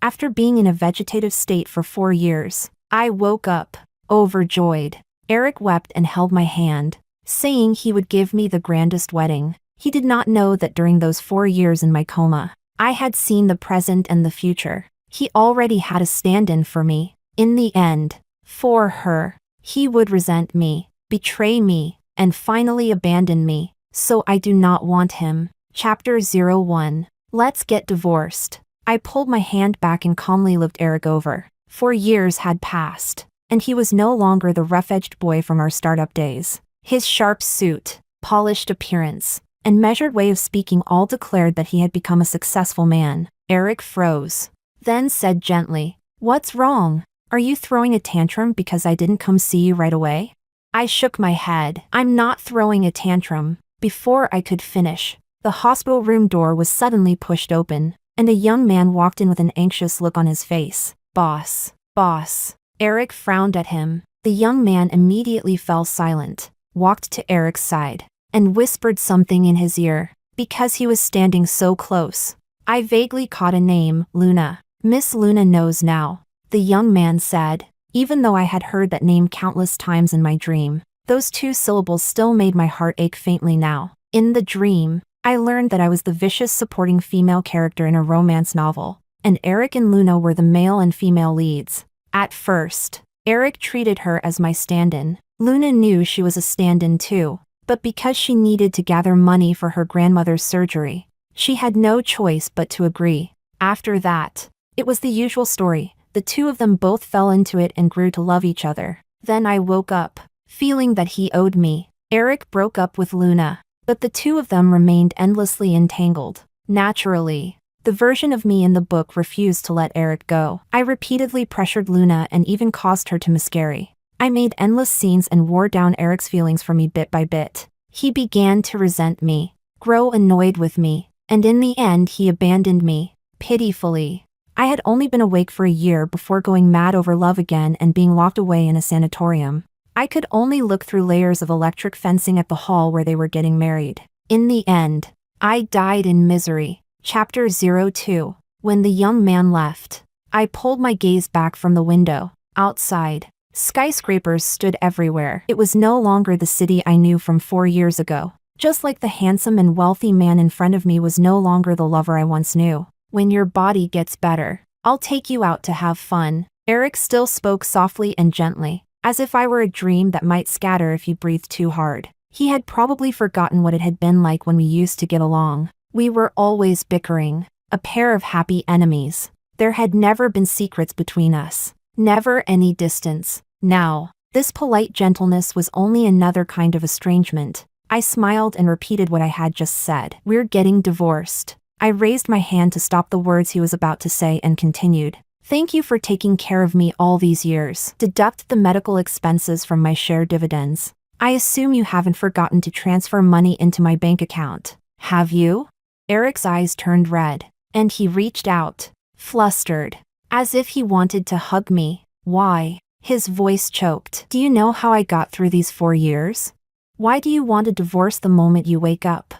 After being in a vegetative state for 4 years, I woke up, overjoyed. Eric wept and held my hand, saying he would give me the grandest wedding. He did not know that during those 4 years in my coma, I had seen the present and the future. He already had a stand-in for me. In the end, for her, he would resent me, betray me, and finally abandon me, so I do not want him. Chapter 01. Let's get divorced. I pulled my hand back and calmly looked Eric over. 4 years had passed, and he was no longer the rough-edged boy from our startup days. His sharp suit, polished appearance, and measured way of speaking all declared that he had become a successful man. Eric froze, then said gently, "What's wrong? Are you throwing a tantrum because I didn't come see you right away?" I shook my head. "I'm not throwing a tantrum." Before I could finish, the hospital room door was suddenly pushed open, and a young man walked in with an anxious look on his face. Boss. Eric frowned at him. The young man immediately fell silent, walked to Eric's side, and whispered something in his ear, because he was standing so close. I vaguely caught a name, Luna. "Miss Luna knows now," the young man said. Even though I had heard that name countless times in my dream, those 2 syllables still made my heart ache faintly now. In the dream, I learned that I was the vicious supporting female character in a romance novel, and Eric and Luna were the male and female leads. At first, Eric treated her as my stand-in. Luna knew she was a stand-in too, but because she needed to gather money for her grandmother's surgery, she had no choice but to agree. After that, it was the usual story. The 2 of them both fell into it and grew to love each other. Then I woke up, feeling that he owed me. Eric broke up with Luna, but the 2 of them remained endlessly entangled. Naturally, the version of me in the book refused to let Eric go. I repeatedly pressured Luna and even caused her to miscarry. I made endless scenes and wore down Eric's feelings for me bit by bit. He began to resent me, grow annoyed with me, and in the end he abandoned me, pitifully. I had only been awake for a year before going mad over love again and being locked away in a sanatorium. I could only look through layers of electric fencing at the hall where they were getting married. In the end, I died in misery. Chapter 02. When the young man left, I pulled my gaze back from the window. Outside, skyscrapers stood everywhere. It was no longer the city I knew from 4 years ago. Just like the handsome and wealthy man in front of me was no longer the lover I once knew. "When your body gets better, I'll take you out to have fun." Eric still spoke softly and gently, as if I were a dream that might scatter if you breathed too hard. He had probably forgotten what it had been like when we used to get along. We were always bickering, a pair of happy enemies. There had never been secrets between us, never any distance. Now, this polite gentleness was only another kind of estrangement. I smiled and repeated what I had just said. "We're getting divorced." I raised my hand to stop the words he was about to say and continued. "Thank you for taking care of me all these years. Deduct the medical expenses from my share dividends. I assume you haven't forgotten to transfer money into my bank account, have you?" Eric's eyes turned red, and he reached out, flustered, as if he wanted to hug me. "Why?" His voice choked. "Do you know how I got through these 4 years? Why do you want a divorce the moment you wake up?"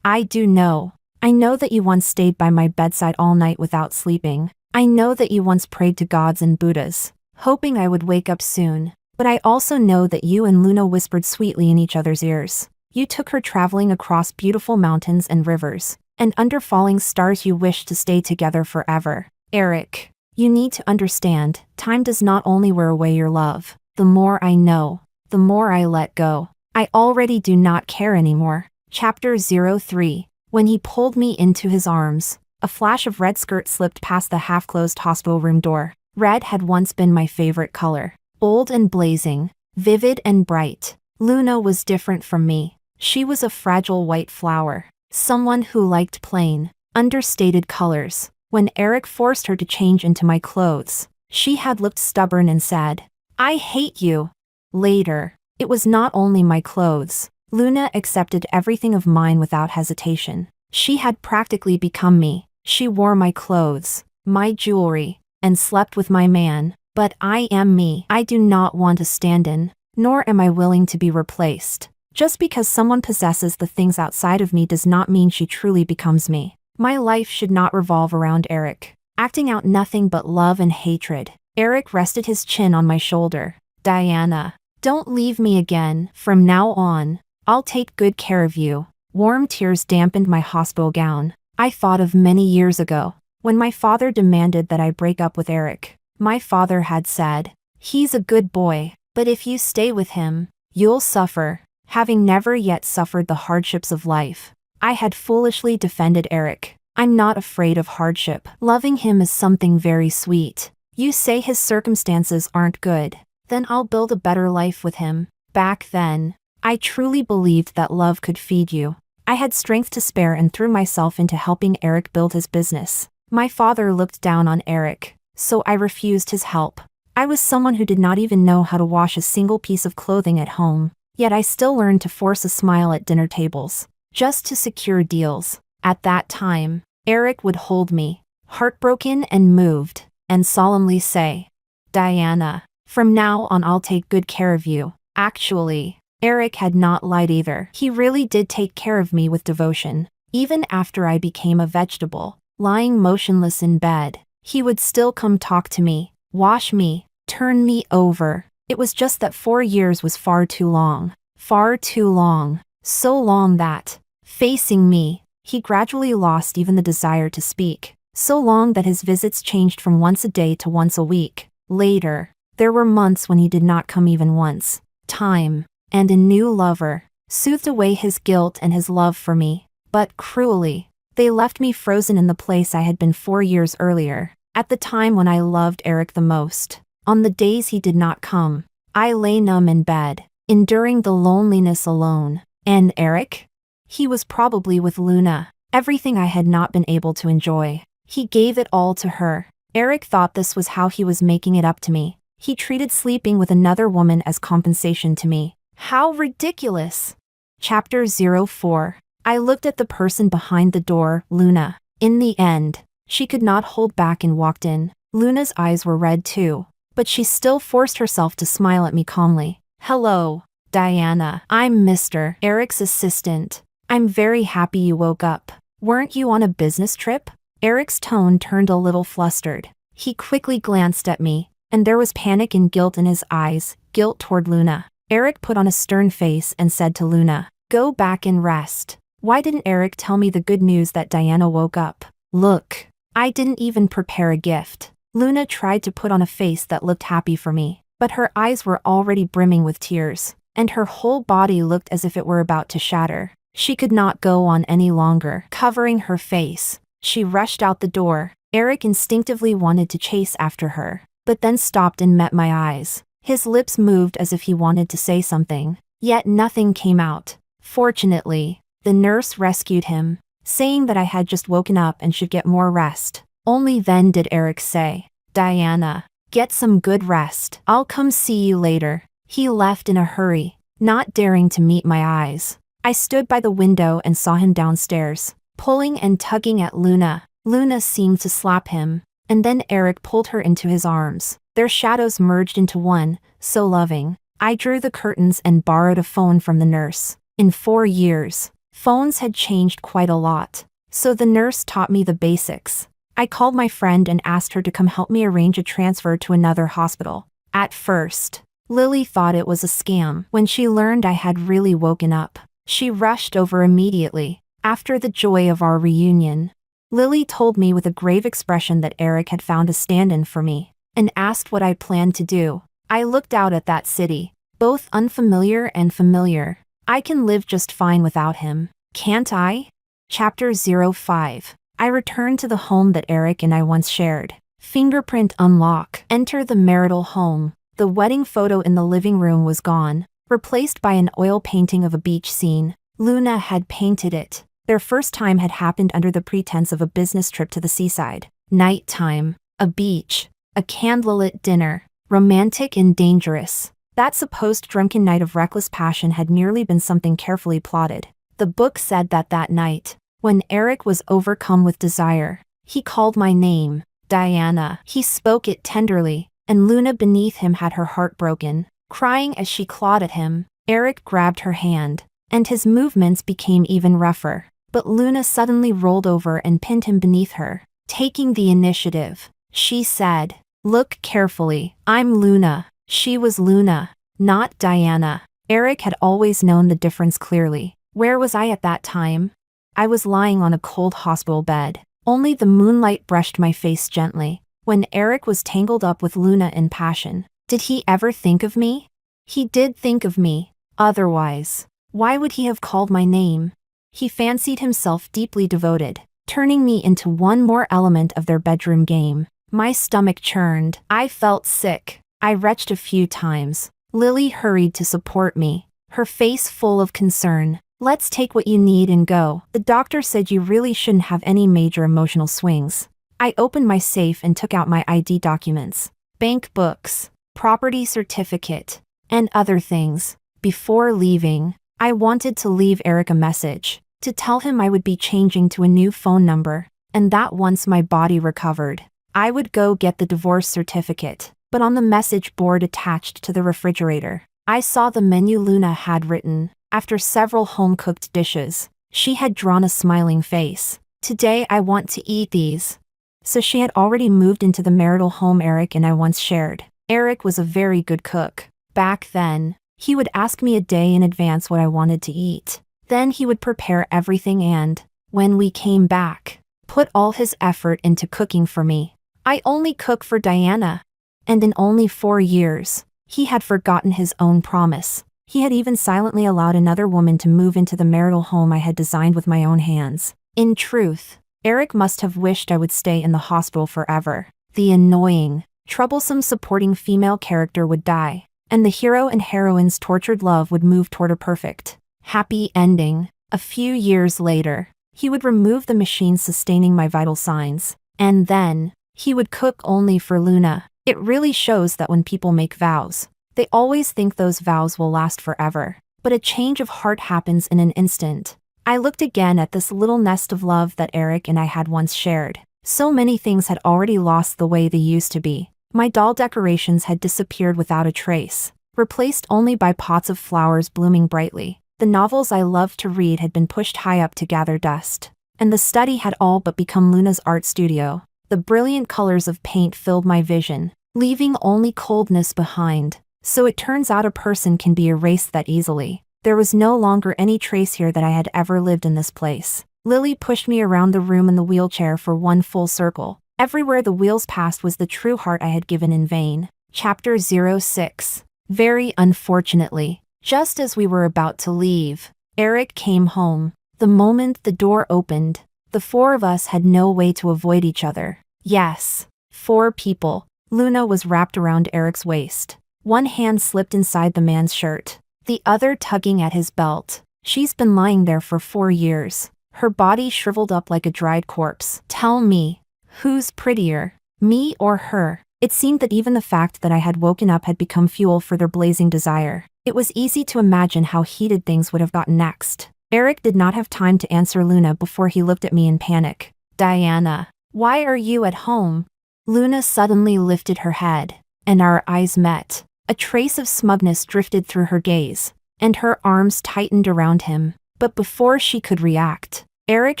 "I do know. I know that you once stayed by my bedside all night without sleeping. I know that you once prayed to gods and Buddhas, hoping I would wake up soon. But I also know that you and Luna whispered sweetly in each other's ears. You took her traveling across beautiful mountains and rivers, and under falling stars you wished to stay together forever. Eric, you need to understand, time does not only wear away your love. The more I know, the more I let go. I already do not care anymore." Chapter 03. When he pulled me into his arms, a flash of red skirt slipped past the half-closed hospital room door. Red had once been my favorite color. Bold and blazing, vivid and bright. Luna was different from me. She was a fragile white flower, someone who liked plain, understated colors. When Eric forced her to change into my clothes, she had looked stubborn and said, "I hate you." Later, it was not only my clothes. Luna accepted everything of mine without hesitation. She had practically become me. She wore my clothes, my jewelry, and slept with my man. But I am me. I do not want a stand-in, nor am I willing to be replaced. Just because someone possesses the things outside of me does not mean she truly becomes me. My life should not revolve around Eric. acting out nothing but love and hatred. Eric rested his chin on my shoulder. Diana, don't leave me again. From now on, I'll take good care of you. Warm tears dampened my hospital gown. I thought of many years ago, when my father demanded that I break up with Eric. My father had said, "He's a good boy, but if you stay with him, you'll suffer." Having never yet suffered the hardships of life, I had foolishly defended Eric. I'm not afraid of hardship. Loving him is something very sweet. You say his circumstances aren't good, then I'll build a better life with him. Back then, I truly believed that love could feed you. I had strength to spare and threw myself into helping Eric build his business. My father looked down on Eric, so I refused his help. I was someone who did not even know how to wash a single piece of clothing at home, yet I still learned to force a smile at dinner tables, just to secure deals. At that time, Eric would hold me, heartbroken and moved, and solemnly say, "Diana, from now on I'll take good care of you." Actually, Eric had not lied either. He really did take care of me with devotion. Even after I became a vegetable, lying motionless in bed, he would still come talk to me, wash me, turn me over. It was just that 4 years was far too long. Far too long. So long that, facing me, he gradually lost even the desire to speak. So long that his visits changed from once a day to once a week. Later, there were months when he did not come even once. Time, and a new lover, soothed away his guilt and his love for me. But cruelly, they left me frozen in the place I had been 4 years earlier, at the time when I loved Eric the most. On the days he did not come, I lay numb in bed, enduring the loneliness alone. And Eric? He was probably with Luna, everything I had not been able to enjoy. He gave it all to her. Eric thought this was how he was making it up to me. He treated sleeping with another woman as compensation to me. How ridiculous! Chapter 04. I looked at the person behind the door, Luna. In the end, she could not hold back and walked in. Luna's eyes were red too, but she still forced herself to smile at me calmly. "Hello, Diana. I'm Mr. Eric's assistant. I'm very happy you woke up. Weren't you on a business trip?" Eric's tone turned a little flustered. He quickly glanced at me, and there was panic and guilt in his eyes, guilt toward Luna. Eric put on a stern face and said to Luna, "Go back and rest." Why didn't Eric tell me the good news that Diana woke up? Look, I didn't even prepare a gift. Luna tried to put on a face that looked happy for me, but her eyes were already brimming with tears, and her whole body looked as if it were about to shatter. She could not go on any longer. Covering her face, she rushed out the door. Eric instinctively wanted to chase after her, but then stopped and met my eyes. His lips moved as if he wanted to say something, yet nothing came out. Fortunately, the nurse rescued him, saying that I had just woken up and should get more rest. Only then did Eric say, "Diana, get some good rest. I'll come see you later." He left in a hurry, not daring to meet my eyes. I stood by the window and saw him downstairs, pulling and tugging at Luna. Luna seemed to slap him, and then Eric pulled her into his arms. Their shadows merged into one, so loving. I drew the curtains and borrowed a phone from the nurse. In 4 years, phones had changed quite a lot, so the nurse taught me the basics. I called my friend and asked her to come help me arrange a transfer to another hospital. At first, Lily thought it was a scam. When she learned I had really woken up, she rushed over immediately. After the joy of our reunion, Lily told me with a grave expression that Eric had found a stand-in for me, and asked what I planned to do. I looked out at that city, both unfamiliar and familiar. I can live just fine without him, can't I? Chapter 05. I returned to the home that Eric and I once shared. Fingerprint unlock. Enter the marital home. The wedding photo in the living room was gone, replaced by an oil painting of a beach scene. Luna had painted it. Their first time had happened under the pretense of a business trip to the seaside. Nighttime, a beach, a candlelit dinner, romantic and dangerous. That supposed drunken night of reckless passion had merely been something carefully plotted. The book said that that night, when Eric was overcome with desire, he called my name, Diana. He spoke it tenderly, and Luna beneath him had her heart broken, crying as she clawed at him. Eric grabbed her hand, and his movements became even rougher. But Luna suddenly rolled over and pinned him beneath her, taking the initiative. She said, "Look carefully. I'm Luna." She was Luna, not Diana. Eric had always known the difference clearly. Where was I at that time? I was lying on a cold hospital bed. Only the moonlight brushed my face gently. When Eric was tangled up with Luna in passion, did he ever think of me? He did think of me. Otherwise, why would he have called my name? He fancied himself deeply devoted, turning me into one more element of their bedroom game. My stomach churned. I felt sick. I retched a few times. Lily hurried to support me, her face full of concern. "Let's take what you need and go. The doctor said you really shouldn't have any major emotional swings." I opened my safe and took out my ID documents, bank books, property certificate, and other things. Before leaving, I wanted to leave Eric a message, to tell him I would be changing to a new phone number, and that once my body recovered, I would go get the divorce certificate. But on the message board attached to the refrigerator, I saw the menu Luna had written. After several home-cooked dishes, she had drawn a smiling face. "Today I want to eat these." So she had already moved into the marital home Eric and I once shared. Eric was a very good cook. Back then, he would ask me a day in advance what I wanted to eat. Then he would prepare everything and, when we came back, put all his effort into cooking for me. I only cook for Diana. And in only 4 years, he had forgotten his own promise. He had even silently allowed another woman to move into the marital home I had designed with my own hands. In truth, Eric must have wished I would stay in the hospital forever. The annoying, troublesome supporting female character would die, and the hero and heroine's tortured love would move toward a perfect, happy ending. A few years later, he would remove the machine sustaining my vital signs, and then, he would cook only for Luna. It really shows that when people make vows, they always think those vows will last forever. But a change of heart happens in an instant. I looked again at this little nest of love that Eric and I had once shared. So many things had already lost the way they used to be. My doll decorations had disappeared without a trace, replaced only by pots of flowers blooming brightly. The novels I loved to read had been pushed high up to gather dust. And the study had all but become Luna's art studio. The brilliant colors of paint filled my vision, leaving only coldness behind. So it turns out a person can be erased that easily. There was no longer any trace here that I had ever lived in this place. Lily pushed me around the room in the wheelchair for one full circle. Everywhere the wheels passed was the true heart I had given in vain. Chapter 06. Very unfortunately, just as we were about to leave, Eric came home. The moment the door opened, the 4 of us had no way to avoid each other. Yes, 4 people. Luna was wrapped around Eric's waist. One hand slipped inside the man's shirt, the other tugging at his belt. She's been lying there for 4 years, her body shriveled up like a dried corpse. Tell me, who's prettier, me or her? It seemed that even the fact that I had woken up had become fuel for their blazing desire. It was easy to imagine how heated things would have gotten next. Eric did not have time to answer Luna before he looked at me in panic. "Diana, why are you at home?" Luna suddenly lifted her head, and our eyes met. A trace of smugness drifted through her gaze, and her arms tightened around him. But before she could react, Eric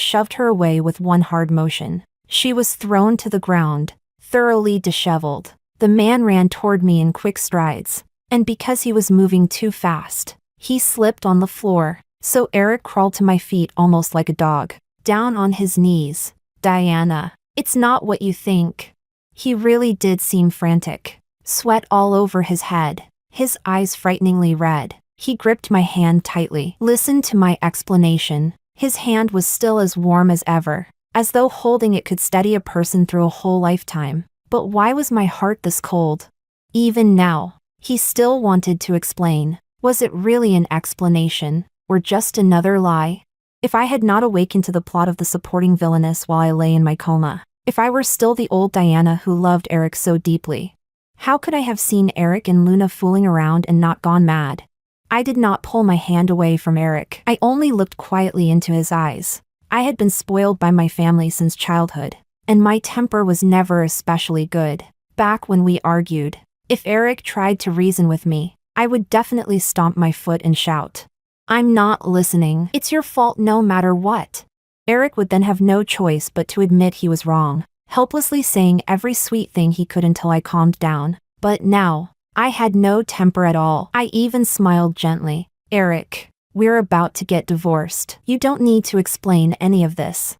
shoved her away with one hard motion. She was thrown to the ground, thoroughly disheveled. The man ran toward me in quick strides, and because he was moving too fast, he slipped on the floor. So Eric crawled to my feet almost like a dog, down on his knees. "Diana, it's not what you think." He really did seem frantic, sweat all over his head, his eyes frighteningly red. He gripped my hand tightly. Listen to my explanation. His hand was still as warm as ever, as though holding it could steady a person through a whole lifetime. But why was my heart this cold? Even now, he still wanted to explain. Was it really an explanation, or just another lie? If I had not awakened to the plot of the supporting villainess while I lay in my coma, if I were still the old Diana who loved Eric so deeply, how could I have seen Eric and Luna fooling around and not gone mad? I did not pull my hand away from Eric. I only looked quietly into his eyes. I had been spoiled by my family since childhood, and my temper was never especially good. Back when we argued, if Eric tried to reason with me, I would definitely stomp my foot and shout, "I'm not listening. It's your fault no matter what." Eric would then have no choice but to admit he was wrong. helplessly saying every sweet thing he could until I calmed down. But now, I had no temper at all. I even smiled gently. Eric, we're about to get divorced. You don't need to explain any of this.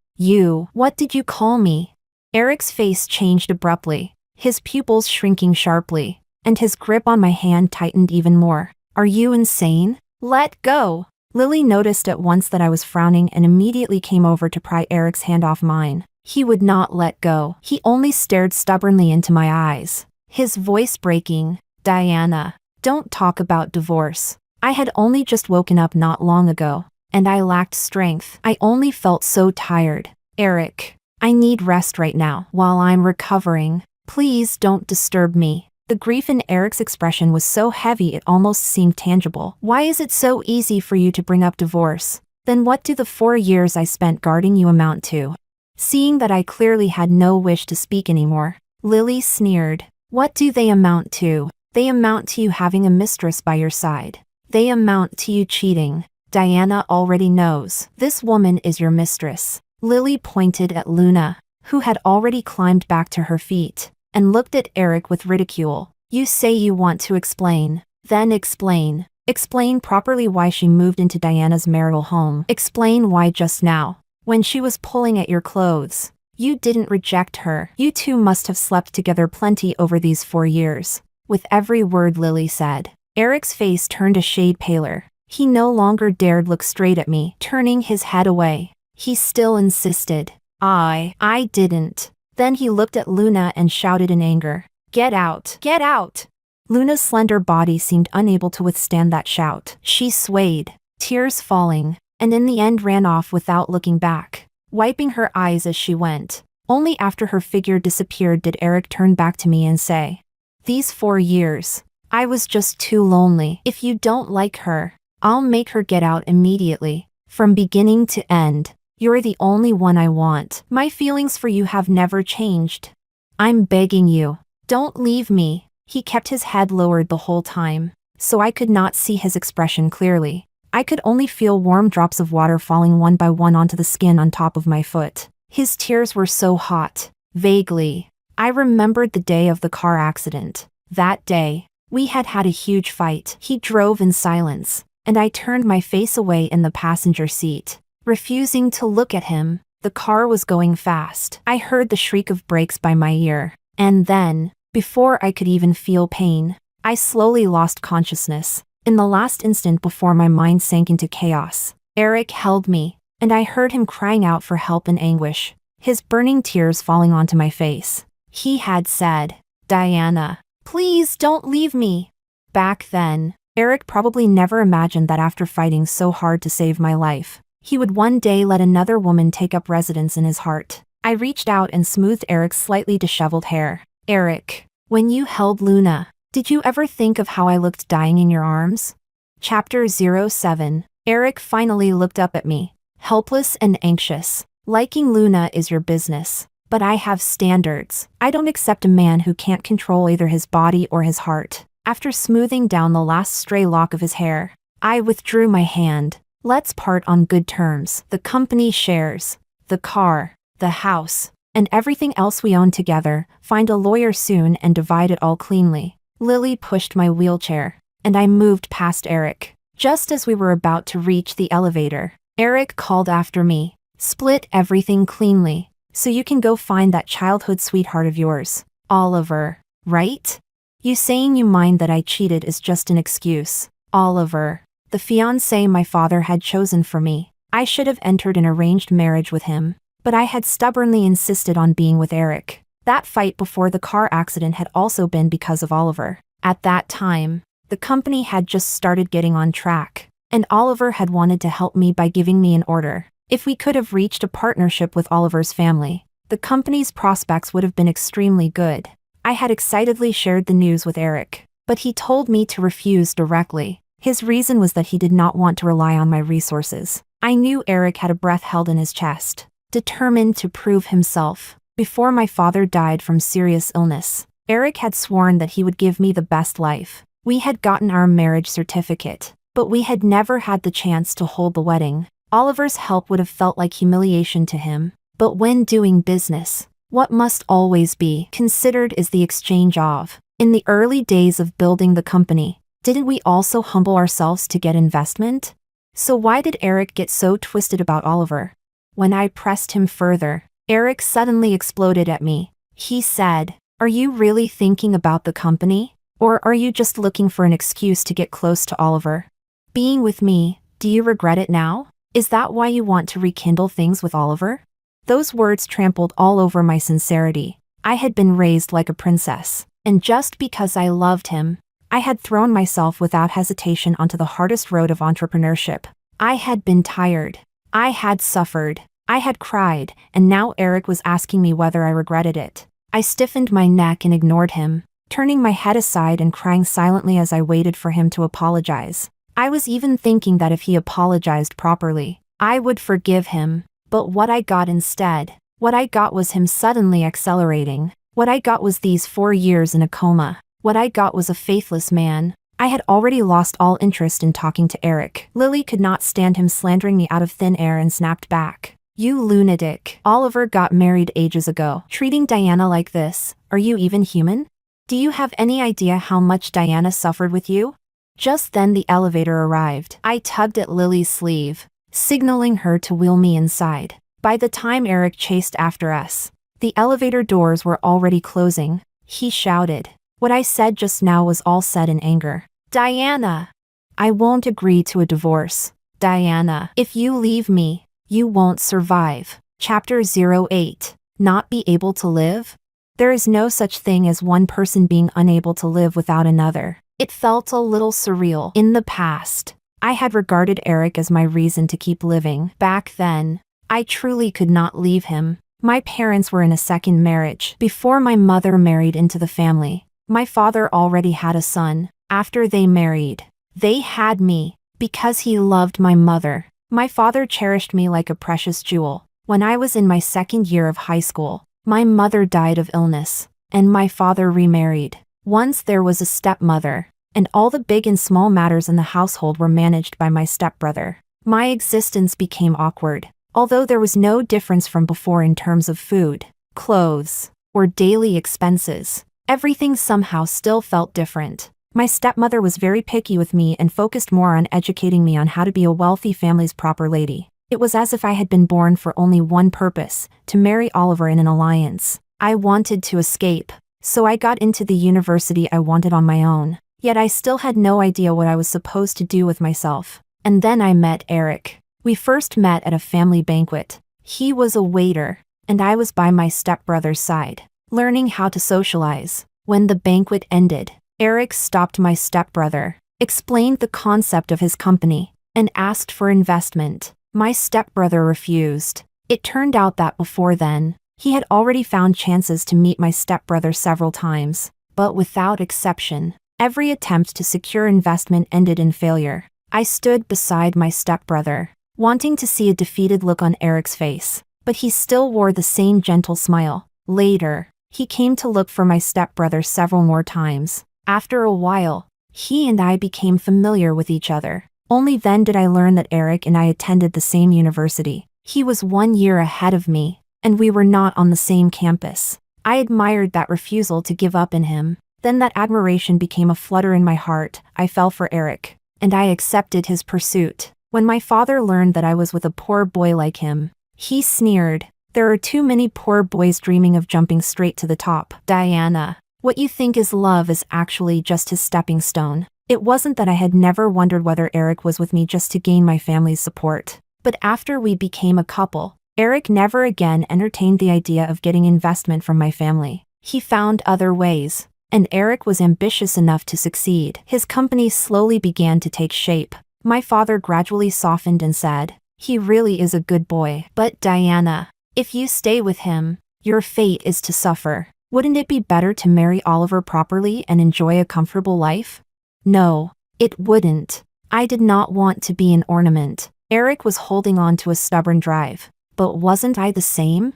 What did you call me? Eric's face changed abruptly, his pupils shrinking sharply, and his grip on my hand tightened even more. Are you insane? Let go! Lily noticed at once that I was frowning and immediately came over to pry Eric's hand off mine. He would not let go. He only stared stubbornly into my eyes, his voice breaking. Diana, don't talk about divorce. I had only just woken up not long ago, and I lacked strength. I only felt so tired. Eric, I need rest right now while I'm recovering. Please don't disturb me. The grief in Eric's expression was so heavy it almost seemed tangible. Why is it so easy for you to bring up divorce? Then what do the 4 years I spent guarding you amount to? Seeing that I clearly had no wish to speak anymore, Lily sneered. What do they amount to? They amount to you having a mistress by your side. They amount to you cheating. Diana already knows. This woman is your mistress. Lily pointed at Luna, who had already climbed back to her feet, and looked at Eric with ridicule. You say you want to explain. Then explain. Explain properly why she moved into Diana's marital home. Explain why just now, when she was pulling at your clothes, you didn't reject her. You two must have slept together plenty over these 4 years. With every word Lily said, Eric's face turned a shade paler. He no longer dared look straight at me, turning his head away. He still insisted. I didn't. Then he looked at Luna and shouted in anger. Get out! Get out! Luna's slender body seemed unable to withstand that shout. She swayed, tears falling, and in the end ran off without looking back, wiping her eyes as she went. Only after her figure disappeared did Eric turn back to me and say, These 4 years, I was just too lonely. If you don't like her, I'll make her get out immediately. From beginning to end, you're the only one I want. My feelings for you have never changed. I'm begging you, don't leave me. He kept his head lowered the whole time, so I could not see his expression clearly. I could only feel warm drops of water falling one by one onto the skin on top of my foot. His tears were so hot. Vaguely, I remembered the day of the car accident. That day, we had had a huge fight. He drove in silence, and I turned my face away in the passenger seat, refusing to look at him. The car was going fast. I heard the shriek of brakes by my ear, and then, before I could even feel pain, I slowly lost consciousness. In the last instant before my mind sank into chaos, Eric held me, and I heard him crying out for help in anguish, his burning tears falling onto my face. He had said, Diana, please don't leave me. Back then, Eric probably never imagined that after fighting so hard to save my life, he would one day let another woman take up residence in his heart. I reached out and smoothed Eric's slightly disheveled hair. Eric, when you held Luna, did you ever think of how I looked dying in your arms? Chapter 07. Eric finally looked up at me, helpless and anxious. Liking Luna is your business, but I have standards. I don't accept a man who can't control either his body or his heart. After smoothing down the last stray lock of his hair, I withdrew my hand. Let's part on good terms. The company shares, the car, the house, and everything else we own together. Find a lawyer soon and divide it all cleanly. Lily pushed my wheelchair, and I moved past Eric. Just as we were about to reach the elevator, Eric called after me. Split everything cleanly, so you can go find that childhood sweetheart of yours, Oliver, right? You saying you mind that I cheated is just an excuse. Oliver, the fiancé my father had chosen for me. I should have entered an arranged marriage with him, but I had stubbornly insisted on being with Eric. That fight before the car accident had also been because of Oliver. At that time, the company had just started getting on track, and Oliver had wanted to help me by giving me an order. If we could have reached a partnership with Oliver's family, the company's prospects would have been extremely good. I had excitedly shared the news with Eric, but he told me to refuse directly. His reason was that he did not want to rely on my resources. I knew Eric had a breath held in his chest, determined to prove himself. Before my father died from serious illness, Eric had sworn that he would give me the best life. We had gotten our marriage certificate, but we had never had the chance to hold the wedding. Oliver's help would have felt like humiliation to him, but when doing business, What must always be considered is the exchange of. In the early days of building the company, didn't we also humble ourselves to get investment? So why did Eric get so twisted about Oliver? When I pressed him further, Eric suddenly exploded at me. He said, "Are you really thinking about the company? Or are you just looking for an excuse to get close to Oliver? Being with me, do you regret it now? Is that why you want to rekindle things with Oliver?" Those words trampled all over my sincerity. I had been raised like a princess, and just because I loved him, I had thrown myself without hesitation onto the hardest road of entrepreneurship. I had been tired. I had suffered. I had cried, and now Eric was asking me whether I regretted it. I stiffened my neck and ignored him, turning my head aside and crying silently as I waited for him to apologize. I was even thinking that if he apologized properly, I would forgive him. But what I got instead, what I got was him suddenly accelerating. What I got was these 4 years in a coma. What I got was a faithless man. I had already lost all interest in talking to Eric. Lily could not stand him slandering me out of thin air and snapped back. "You lunatic. Oliver got married ages ago. Treating Diana like this, are you even human? Do you have any idea how much Diana suffered with you?" Just then the elevator arrived. I tugged at Lily's sleeve, signaling her to wheel me inside. By the time Eric chased after us, the elevator doors were already closing. He shouted. What I said just now was all said in anger. "Diana! I won't agree to a divorce. Diana, if you leave me, you won't survive." Chapter 08. Not be able to live? There is no such thing as one person being unable to live without another. It felt a little surreal. In the past, I had regarded Eric as my reason to keep living. Back then, I truly could not leave him. My parents were in a second marriage before my mother married into the family. My father already had a son. After they married, they had me because he loved my mother. My father cherished me like a precious jewel. When I was in my second year of high school, my mother died of illness, and my father remarried. Once there was a stepmother, and all the big and small matters in the household were managed by my stepbrother. My existence became awkward, although there was no difference from before in terms of food, clothes, or daily expenses. Everything somehow still felt different. My stepmother was very picky with me and focused more on educating me on how to be a wealthy family's proper lady. It was as if I had been born for only one purpose, to marry Oliver in an alliance. I wanted to escape, so I got into the university I wanted on my own. Yet I still had no idea what I was supposed to do with myself. And then I met Eric. We first met at a family banquet. He was a waiter, and I was by my stepbrother's side, learning how to socialize. When the banquet ended, Eric stopped my stepbrother, explained the concept of his company, and asked for investment. My stepbrother refused. It turned out that before then, he had already found chances to meet my stepbrother several times, but without exception, every attempt to secure investment ended in failure. I stood beside my stepbrother, wanting to see a defeated look on Eric's face, but he still wore the same gentle smile. Later, he came to look for my stepbrother several more times. After a while, he and I became familiar with each other. Only then did I learn that Eric and I attended the same university. He was 1 year ahead of me, and we were not on the same campus. I admired that refusal to give up in him. Then that admiration became a flutter in my heart. I fell for Eric, and I accepted his pursuit. When my father learned that I was with a poor boy like him, he sneered. "There are too many poor boys dreaming of jumping straight to the top. Diana, what you think is love is actually just his stepping stone." It wasn't that I had never wondered whether Eric was with me just to gain my family's support. But after we became a couple, Eric never again entertained the idea of getting investment from my family. He found other ways, and Eric was ambitious enough to succeed. His company slowly began to take shape. My father gradually softened and said, "He really is a good boy. But Diana, if you stay with him, your fate is to suffer. Wouldn't it be better to marry Oliver properly and enjoy a comfortable life?" No, it wouldn't. I did not want to be an ornament. Eric was holding on to a stubborn drive. But wasn't I the same?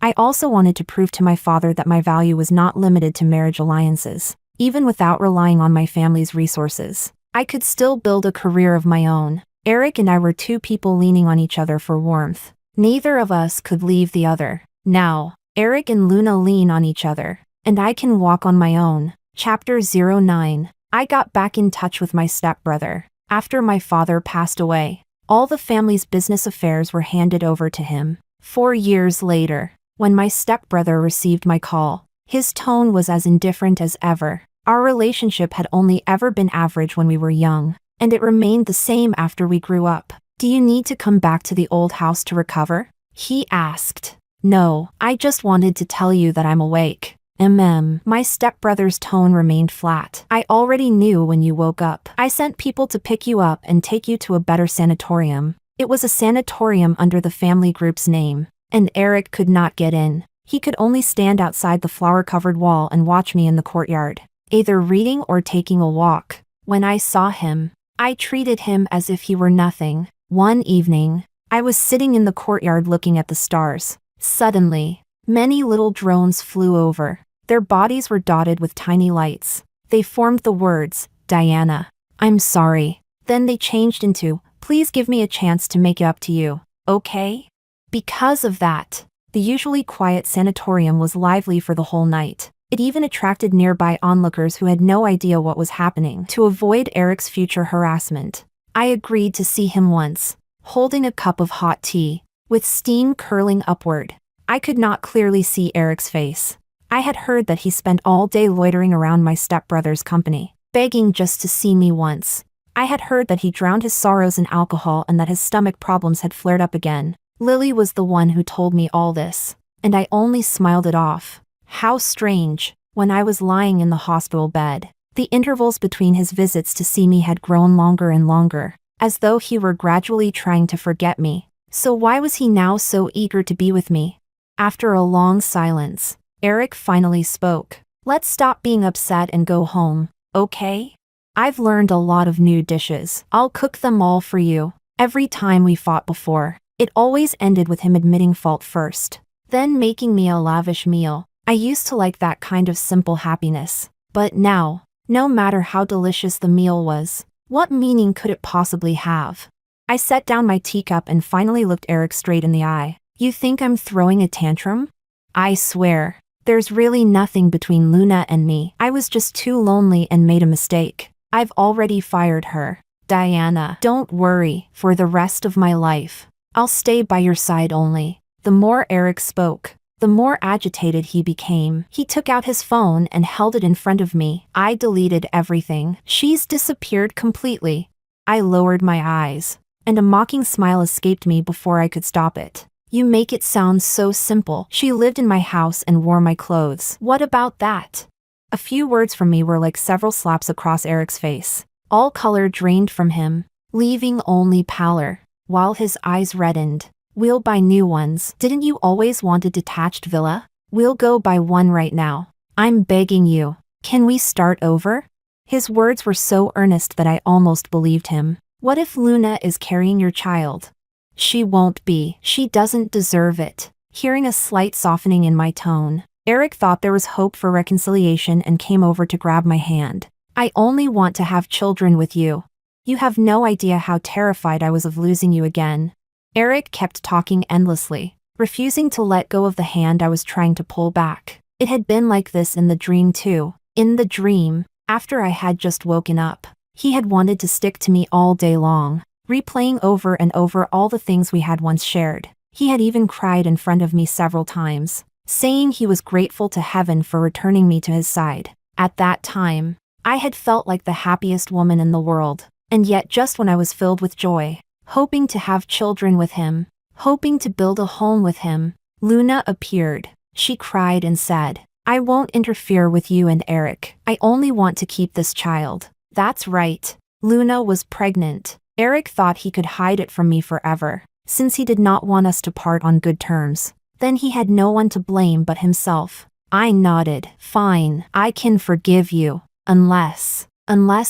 I also wanted to prove to my father that my value was not limited to marriage alliances. Even without relying on my family's resources, I could still build a career of my own. Eric and I were two people leaning on each other for warmth. Neither of us could leave the other. Now, Eric and Luna lean on each other, and I can walk on my own. Chapter 09. I got back in touch with my stepbrother. After my father passed away, all the family's business affairs were handed over to him. 4 years later, when my stepbrother received my call, his tone was as indifferent as ever. Our relationship had only ever been average when we were young, and it remained the same after we grew up. Do you need to come back to the old house to recover? He asked. No, I just wanted to tell you that I'm awake. My stepbrother's tone remained flat. I already knew when you woke up. I sent people to pick you up and take you to a better sanatorium. It was a sanatorium under the family group's name, and Eric could not get in. He could only stand outside the flower-covered wall and watch me in the courtyard, either reading or taking a walk. When I saw him, I treated him as if he were nothing. One evening, I was sitting in the courtyard looking at the stars. Suddenly, many little drones flew over. Their bodies were dotted with tiny lights. They formed the words, Diana, I'm sorry. Then they changed into, please give me a chance to make it up to you, okay? Because of that, the usually quiet sanatorium was lively for the whole night. It even attracted nearby onlookers who had no idea what was happening. To avoid Eric's future harassment, I agreed to see him once, holding a cup of hot tea, with steam curling upward. I could not clearly see Eric's face. I had heard that he spent all day loitering around my stepbrother's company, begging just to see me once. I had heard that he drowned his sorrows in alcohol and that his stomach problems had flared up again. Lily was the one who told me all this, and I only smiled it off. How strange. When I was lying in the hospital bed, the intervals between his visits to see me had grown longer and longer, as though he were gradually trying to forget me. So why was he now so eager to be with me? After a long silence, Eric finally spoke. Let's stop being upset and go home, okay? I've learned a lot of new dishes. I'll cook them all for you. Every time we fought before, it always ended with him admitting fault first, then making me a lavish meal. I used to like that kind of simple happiness. But now, no matter how delicious the meal was, what meaning could it possibly have? I set down my teacup and finally looked Eric straight in the eye. You think I'm throwing a tantrum? I swear, there's really nothing between Luna and me. I was just too lonely and made a mistake. I've already fired her. Diana, don't worry. For the rest of my life, I'll stay by your side only. The more Eric spoke, the more agitated he became. He took out his phone and held it in front of me. I deleted everything. She's disappeared completely. I lowered my eyes, and a mocking smile escaped me before I could stop it. You make it sound so simple. She lived in my house and wore my clothes. What about that? A few words from me were like several slaps across Eric's face. All color drained from him, leaving only pallor, while his eyes reddened. We'll buy new ones. Didn't you always want a detached villa? We'll go buy one right now. I'm begging you. Can we start over? His words were so earnest that I almost believed him. What if Luna is carrying your child? She won't be. She doesn't deserve it. Hearing a slight softening in my tone, Eric thought there was hope for reconciliation and came over to grab my hand. I only want to have children with you. You have no idea how terrified I was of losing you again. Eric kept talking endlessly, refusing to let go of the hand I was trying to pull back. It had been like this in the dream too. In the dream, after I had just woken up, he had wanted to stick to me all day long, replaying over and over all the things we had once shared. He had even cried in front of me several times, saying he was grateful to heaven for returning me to his side. At that time, I had felt like the happiest woman in the world, and yet just when I was filled with joy, hoping to have children with him, hoping to build a home with him, Luna appeared. She cried and said, I won't interfere with you and Eric. I only want to keep this child. That's right. Luna was pregnant. Eric thought he could hide it from me forever, since he did not want us to part on good terms. Then he had no one to blame but himself. I nodded. Fine, I can forgive you. Unless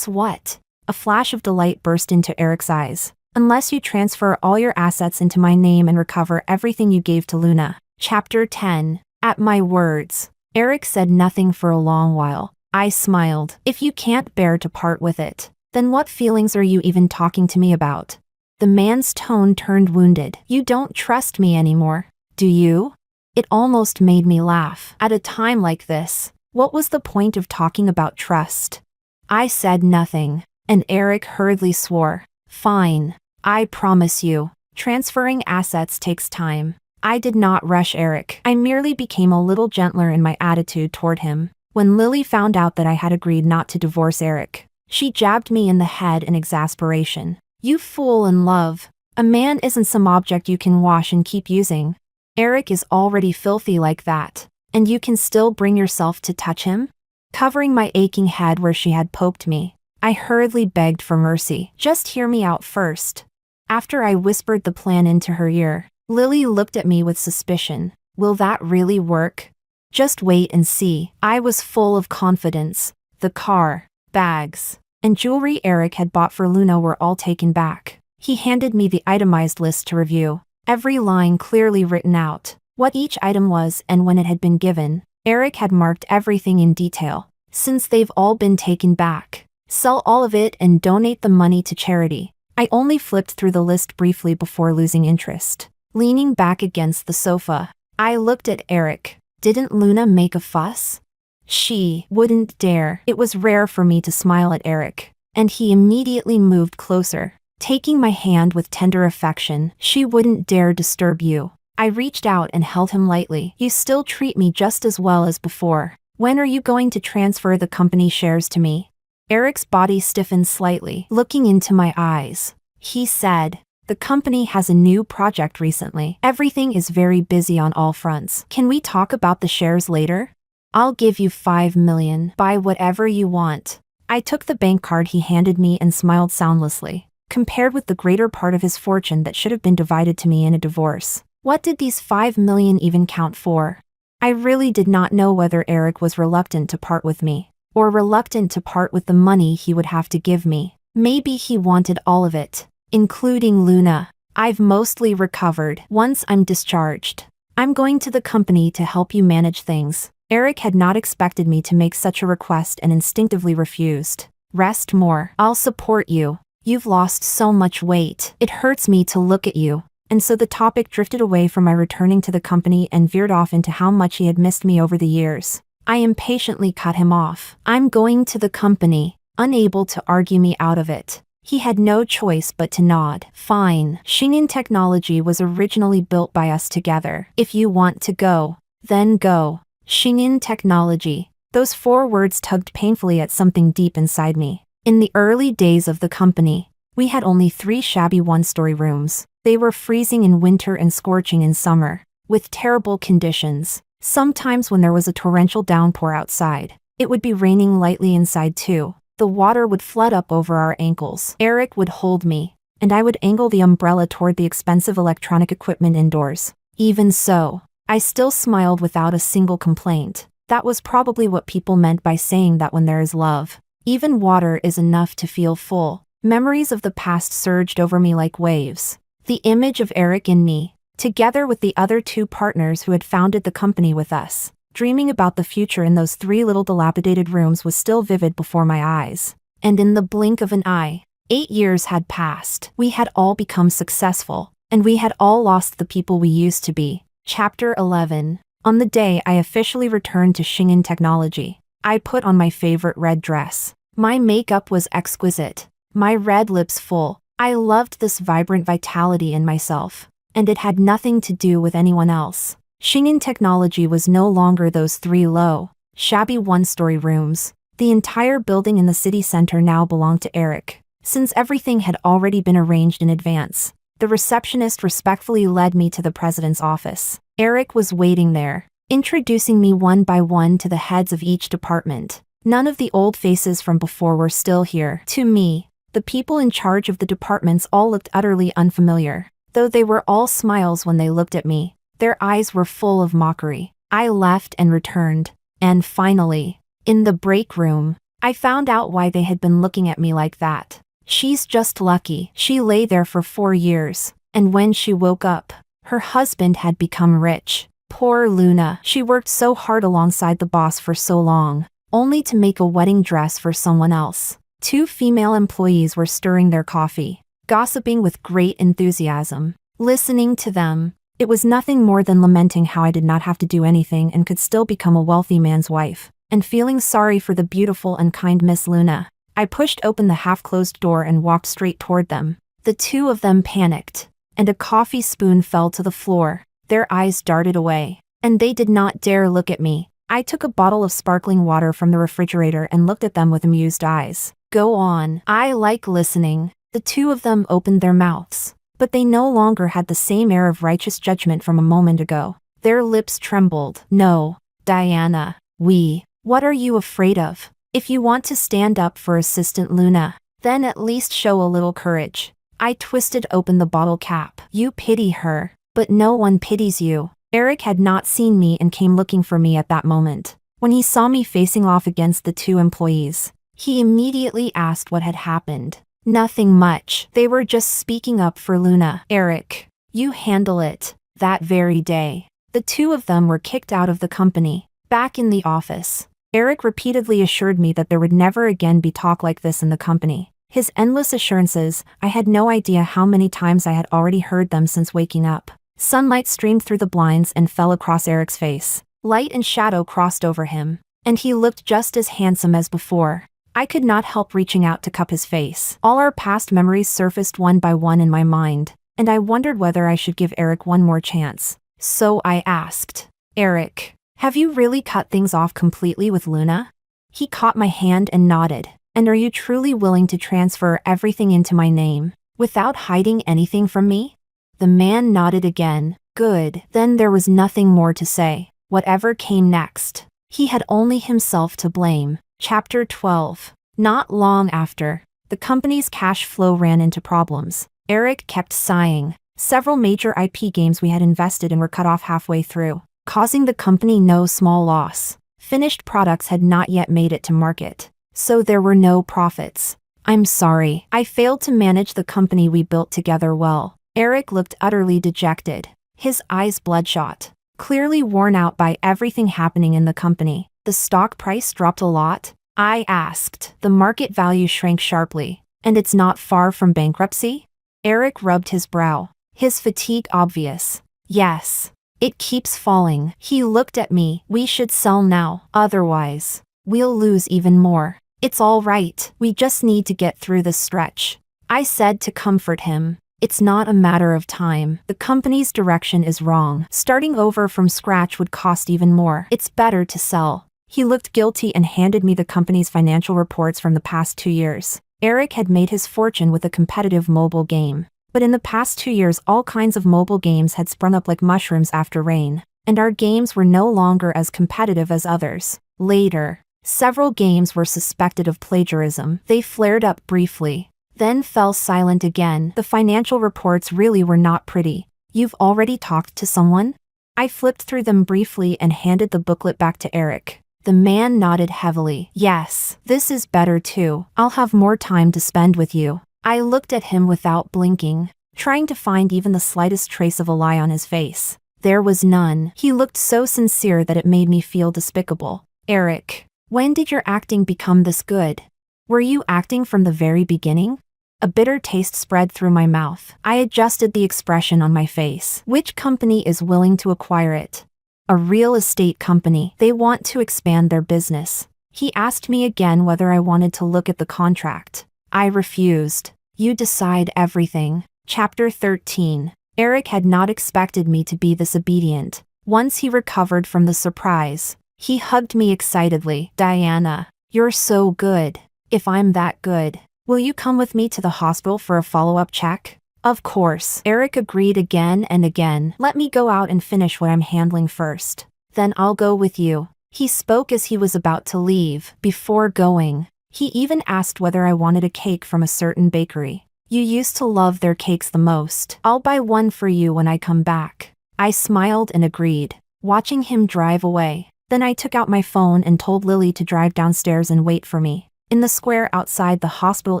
what? A flash of delight burst into Eric's eyes. Unless you transfer all your assets into my name and recover everything you gave to Luna. Chapter 10. At my words, Eric said nothing for a long while. I smiled. If you can't bear to part with it, then what feelings are you even talking to me about? The man's tone turned wounded. You don't trust me anymore, do you? It almost made me laugh. At a time like this, what was the point of talking about trust? I said nothing, and Eric hurriedly swore. Fine. I promise you. Transferring assets takes time. I did not rush Eric. I merely became a little gentler in my attitude toward him. When Lily found out that I had agreed not to divorce Eric, she jabbed me in the head in exasperation. You fool in love. A man isn't some object you can wash and keep using. Eric is already filthy like that, and you can still bring yourself to touch him? Covering my aching head where she had poked me, I hurriedly begged for mercy. Just hear me out first. After I whispered the plan into her ear, Lily looked at me with suspicion. Will that really work? Just wait and see. I was full of confidence. The car, bags, and jewelry Eric had bought for Luna were all taken back. He handed me the itemized list to review, every line clearly written out, what each item was and when it had been given. Eric had marked everything in detail. Since they've all been taken back, sell all of it and donate the money to charity. I only flipped through the list briefly before losing interest. Leaning back against the sofa, I looked at Eric. Didn't Luna make a fuss? She wouldn't dare. It was rare for me to smile at Eric, and he immediately moved closer, taking my hand with tender affection. She wouldn't dare disturb you. I reached out and held him lightly. You still treat me just as well as before. When are you going to transfer the company shares to me? Eric's body stiffened slightly, looking into my eyes. He said, the company has a new project recently. Everything is very busy on all fronts. Can we talk about the shares later? I'll give you $5 million. Buy whatever you want. I took the bank card he handed me and smiled soundlessly. Compared with the greater part of his fortune that should have been divided to me in a divorce, what did these $5 million even count for? I really did not know whether Eric was reluctant to part with me, or reluctant to part with the money he would have to give me. Maybe he wanted all of it, including Luna. I've mostly recovered once I'm discharged. I'm going to the company to help you manage things. Eric had not expected me to make such a request and instinctively refused. Rest more. I'll support you. You've lost so much weight. It hurts me to look at you. And so the topic drifted away from my returning to the company and veered off into how much he had missed me over the years. I impatiently cut him off. I'm going to the company, unable to argue me out of it. He had no choice but to nod. Fine. Xingyin Technology was originally built by us together. If you want to go, then go. Xingyin Technology. Those 4 words tugged painfully at something deep inside me. In the early days of the company, we had only 3 shabby one-story rooms. They were freezing in winter and scorching in summer, with terrible conditions. Sometimes when there was a torrential downpour outside, it would be raining lightly inside too. The water would flood up over our ankles. Eric would hold me, and I would angle the umbrella toward the expensive electronic equipment indoors. Even so, I still smiled without a single complaint. That was probably what people meant by saying that when there is love, even water is enough to feel full. Memories of the past surged over me like waves. The image of Eric in me, together with the other 2 partners who had founded the company with us, dreaming about the future in those 3 little dilapidated rooms, was still vivid before my eyes. And in the blink of an eye, 8 years had passed. We had all become successful, and we had all lost the people we used to be. Chapter 11. On the day I officially returned to Xingyin Technology, I put on my favorite red dress. My makeup was exquisite, my red lips full. I loved this vibrant vitality in myself, and it had nothing to do with anyone else. Xingyin Technology was no longer those 3 low, shabby one-story rooms. The entire building in the city center now belonged to Eric. Since everything had already been arranged in advance, the receptionist respectfully led me to the president's office. Eric was waiting there, introducing me one by one to the heads of each department. None of the old faces from before were still here. To me, the people in charge of the departments all looked utterly unfamiliar. Though they were all smiles when they looked at me, their eyes were full of mockery. I left and returned, and finally, in the break room, I found out why they had been looking at me like that. She's just lucky. She lay there for 4 years, and when she woke up, her husband had become rich. Poor Luna. She worked so hard alongside the boss for so long, only to make a wedding dress for someone else. 2 female employees were stirring their coffee, gossiping with great enthusiasm. Listening to them, It was nothing more than lamenting how I did not have to do anything and could still become a wealthy man's wife, and feeling sorry for the beautiful and kind Miss Luna. I pushed open the half-closed door and walked straight toward them. The two of them panicked, and a coffee spoon fell to the floor. Their eyes darted away, and they did not dare look at me. I took a bottle of sparkling water from the refrigerator and looked at them with amused eyes. Go on, I like listening. The two of them opened their mouths, but they no longer had the same air of righteous judgment from a moment ago. Their lips trembled. No, Diana, what are you afraid of? If you want to stand up for Assistant Luna, then at least show a little courage. I twisted open the bottle cap. You pity her, but no one pities you. Eric had not seen me and came looking for me at that moment. When he saw me facing off against the two employees, he immediately asked what had happened. Nothing much. They were just speaking up for Luna. Eric, you handle it. That very day, the two of them were kicked out of the company. Back in the office, Eric repeatedly assured me that there would never again be talk like this in the company. His endless assurances, I had no idea how many times I had already heard them since waking up. Sunlight streamed through the blinds and fell across Eric's face. Light and shadow crossed over him, and he looked just as handsome as before. I could not help reaching out to cup his face. All our past memories surfaced one by one in my mind, and I wondered whether I should give Eric one more chance. So I asked, Eric, have you really cut things off completely with Luna? He caught my hand and nodded. And are you truly willing to transfer everything into my name, without hiding anything from me? The man nodded again. Good. Then there was nothing more to say. Whatever came next, he had only himself to blame. Chapter 12. Not long after, the company's cash flow ran into problems. Eric kept sighing. Several major IP games we had invested in were cut off halfway through, causing the company no small loss. Finished products had not yet made it to market, so there were no profits. I'm sorry, I failed to manage the company we built together well. Eric looked utterly dejected, his eyes bloodshot, clearly worn out by everything happening in the company. The stock price dropped a lot? I asked. The market value shrank sharply, and it's not far from bankruptcy? Eric rubbed his brow, his fatigue obvious. Yes, it keeps falling. He looked at me. We should sell now, otherwise, we'll lose even more. It's all right, we just need to get through this stretch, I said to comfort him. It's not a matter of time. The company's direction is wrong. Starting over from scratch would cost even more. It's better to sell. He looked guilty and handed me the company's financial reports from the past 2 years. Eric had made his fortune with a competitive mobile game. But in the past 2 years, all kinds of mobile games had sprung up like mushrooms after rain, and our games were no longer as competitive as others. Later, several games were suspected of plagiarism. They flared up briefly, then fell silent again. The financial reports really were not pretty. You've already talked to someone? I flipped through them briefly and handed the booklet back to Eric. The man nodded heavily. Yes, this is better too. I'll have more time to spend with you. I looked at him without blinking, trying to find even the slightest trace of a lie on his face. There was none. He looked so sincere that it made me feel despicable. Eric, when did your acting become this good? Were you acting from the very beginning? A bitter taste spread through my mouth. I adjusted the expression on my face. Which company is willing to acquire it? A real estate company. They want to expand their business. He asked me again whether I wanted to look at the contract. I refused. You decide everything. Chapter 13. Eric had not expected me to be this obedient. Once he recovered from the surprise, he hugged me excitedly. Diana, you're so good. If I'm that good, will you come with me to the hospital for a follow-up check? Of course. Eric agreed again and again. Let me go out and finish what I'm handling first. Then I'll go with you. He spoke as he was about to leave. Before going, he even asked whether I wanted a cake from a certain bakery. You used to love their cakes the most. I'll buy one for you when I come back. I smiled and agreed, watching him drive away. Then I took out my phone and told Lily to drive downstairs and wait for me in the square outside the hospital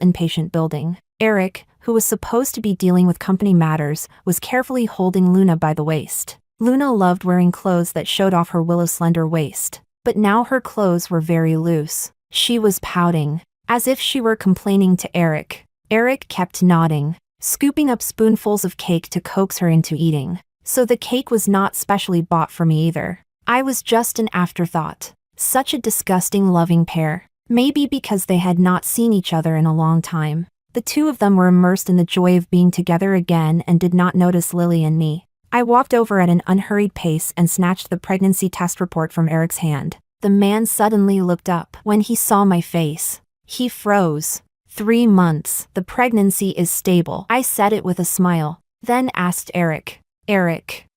inpatient building. Eric, who was supposed to be dealing with company matters, was carefully holding Luna by the waist. Luna loved wearing clothes that showed off her willow-slender waist, but now her clothes were very loose. She was pouting, as if she were complaining to Eric. Eric kept nodding, scooping up spoonfuls of cake to coax her into eating. so the cake was not specially bought for me either. I was just an afterthought. Such a disgusting loving pair. Maybe because they had not seen each other in a long time. The two of them were immersed in the joy of being together again and did not notice Lily and me. I walked over at an unhurried pace and snatched the pregnancy test report from Eric's hand. The man suddenly looked up when he saw my face. He froze. 3 months. The pregnancy is stable. I said it with a smile, then asked Eric,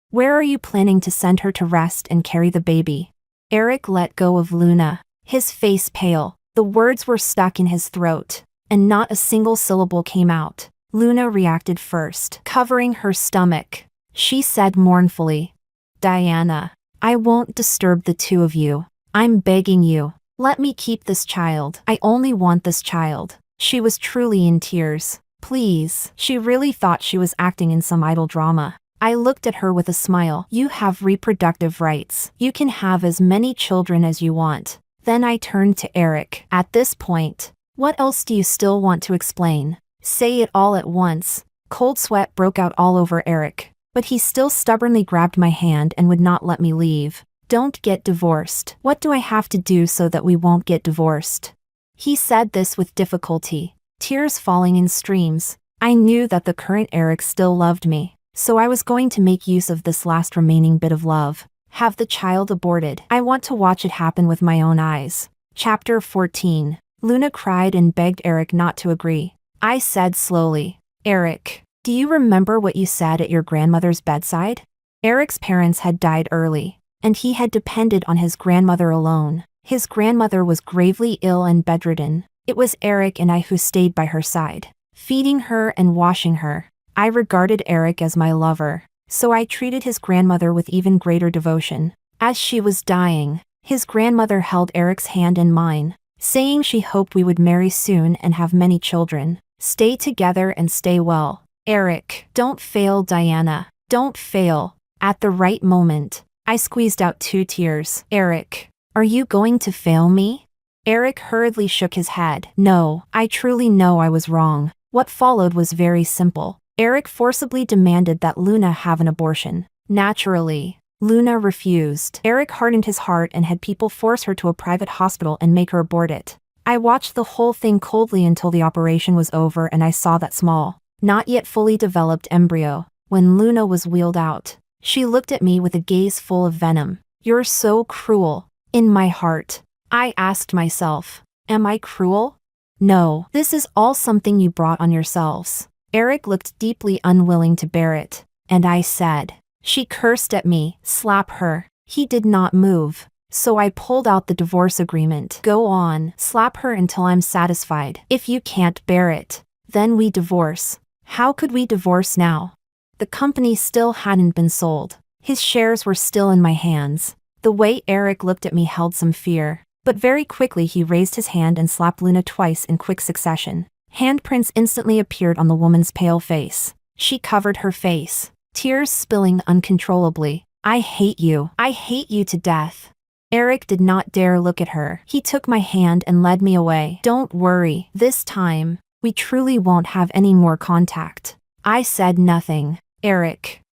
where are you planning to send her to rest and carry the baby? Eric let go of Luna, his face pale. The words were stuck in his throat, and not a single syllable came out. Luna reacted first, covering her stomach. She said mournfully, Diana, I won't disturb the two of you. I'm begging you. Let me keep this child. I only want this child. She was truly in tears. Please. She really thought she was acting in some idle drama. I looked at her with a smile. You have reproductive rights. You can have as many children as you want. Then I turned to Eric. At this point, what else do you still want to explain? Say it all at once. Cold sweat broke out all over Eric, but he still stubbornly grabbed my hand and would not let me leave. Don't get divorced. What do I have to do so that we won't get divorced? He said this with difficulty, tears falling in streams. I knew that the current Eric still loved me, so I was going to make use of this last remaining bit of love. Have the child aborted. I want to watch it happen with my own eyes. Chapter 14. Luna cried and begged Eric not to agree. I said slowly, Eric, do you remember what you said at your grandmother's bedside? Eric's parents had died early, and he had depended on his grandmother alone. His grandmother was gravely ill and bedridden. It was Eric and I who stayed by her side, feeding her and washing her. I regarded Eric as my lover, so I treated his grandmother with even greater devotion. As she was dying, his grandmother held Eric's hand in mine, saying she hoped we would marry soon and have many children. Stay together and stay well. Eric, don't fail, Diana. Don't fail. At the right moment, I squeezed out 2 tears. Eric, are you going to fail me? Eric hurriedly shook his head. No, I truly know I was wrong. What followed was very simple. Eric forcibly demanded that Luna have an abortion. Naturally, Luna refused. Eric hardened his heart and had people force her to a private hospital and make her abort it. I watched the whole thing coldly until the operation was over and I saw that small, not yet fully developed embryo. When Luna was wheeled out, she looked at me with a gaze full of venom. You're so cruel. In my heart, I asked myself, am I cruel? No, this is all something you brought on yourselves. Eric looked deeply unwilling to bear it, and I said, she cursed at me, slap her. He did not move, so I pulled out the divorce agreement. Go on, slap her until I'm satisfied. If you can't bear it, then we divorce. How could we divorce now? The company still hadn't been sold. His shares were still in my hands. The way Eric looked at me held some fear, but very quickly he raised his hand and slapped Luna twice in quick succession. Handprints instantly appeared on the woman's pale face. She covered her face, tears spilling uncontrollably. I hate you. I hate you to death. Eric did not dare look at her. He took my hand and led me away. Don't worry. This time, we truly won't have any more contact. I said nothing. Eric,